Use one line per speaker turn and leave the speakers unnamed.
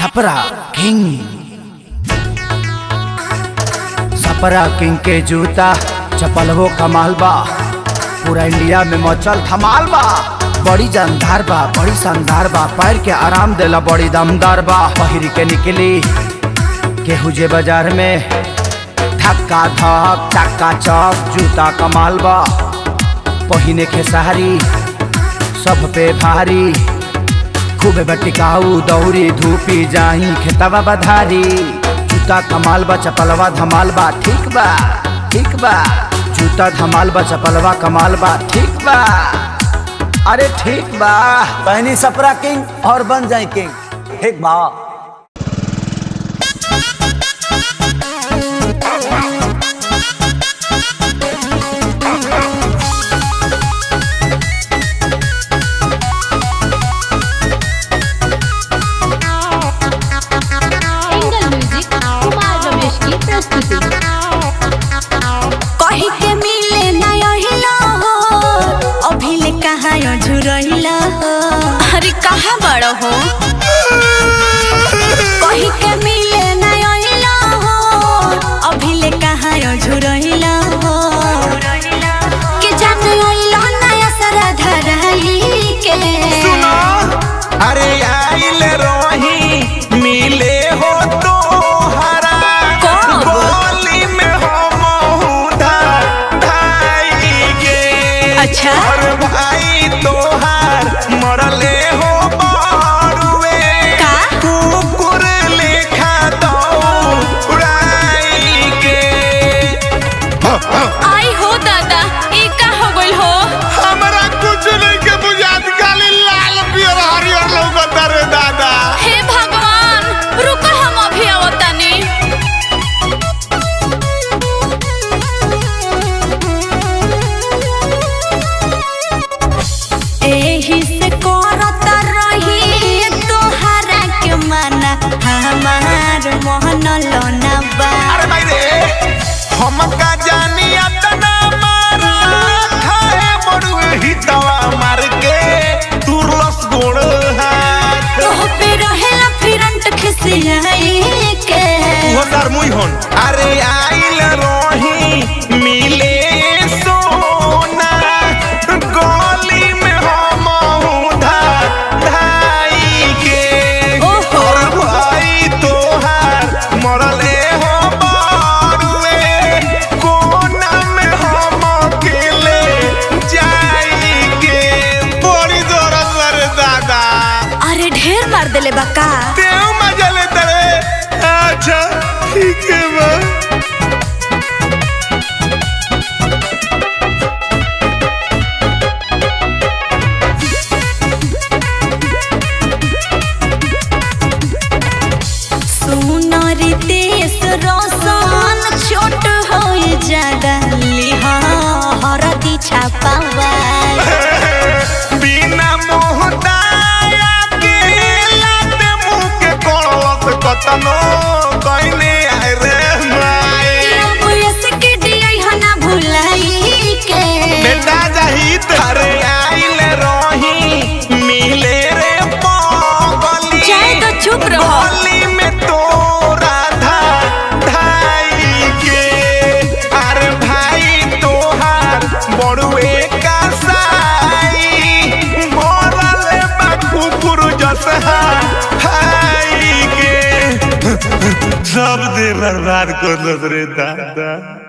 Chhapra king. Chhapra king के जूता चपल हो कमाल बा, पूरा इंडिया में मचल धमाल बा। बड़ी जानदार बा, बड़ी शानदार बा, पैर के आराम देला बड़ी दमदार बा। पहिर के निकली केहू जे बाजार में धक्का धक चक्का चक जूता कमाल बा। पहिने खेसारी सब पे भारी, खूबे बटिकाऊ दौरी धूपी जाही खेतवा बधारी। जूता कमाल बा चपलवा धमाल बा, ठीक बा ठीक बा। जूता धमाल बा चपलवा कमाल बा, ठीक बा अरे ठीक बा।
पहनी छपरा किंग और बन जाए किंग, ठीक बा।
कही के मिले नहिला हो, अभी ले कहाँ झुरहिला हो। अरे कहाँ बड़ा हो, कही के मिले नहिला हो, अभी ले कहाँ झुरहिला हो। के जान आइला नया सरा धराई के
सुनो, अरे आइल रोही मिले हो तो हरा गोली में हो ढाई गे।
अच्छा
और भाई तोहार मरले हो बारुए
का
कुकुर लेखा दौड़ाई गे।
आई हो दादा, ई का हो गइल हो।
हमरा कुछ नहीं के बुझात, खाली लाल पियर हरियर लौकता रे दादा।
हे भगवान, रुको हम अभी आवतानी। एही से करत रही तोहरा के मना, हमार मोहन लोना बा।
अरे भाई रे, हमका जानी अतना मारा खाए बड़ुए ही दवा मार के तुरलस गोड़ हाथ।
तोह पे रहेला फिरंट खिसियाई के
वो दरमुई होन। अरे आइल रोही मिले सोना गोली में हम ढाई के।
ओहो।
और भाई तोहार मरले हो बारुए कोना में हम अकेले जाई के। बड़ी दर्द रे दादा,
अरे ढेर मार देले बा का।
देव मजा लेता रे। अच्छा ठीक है बा।
सुनरी देश रोशन छोट हो ज्यादा लिहा हरदी छापावा।
बिना मोहताया के लाते मुँह के कलस कतनो कहने आए रे माई।
भुलाई के
बेटा जाहित अरे आइल रोही मिले रे पागली।
चाहे तो चुप रहो।
गली में तोरा ढाई के। अरे भाई तोहार बड़ुए का साई मरल बा कुकुर जैसा हाई के। सब दे बर्बाद कर दो रे दादा।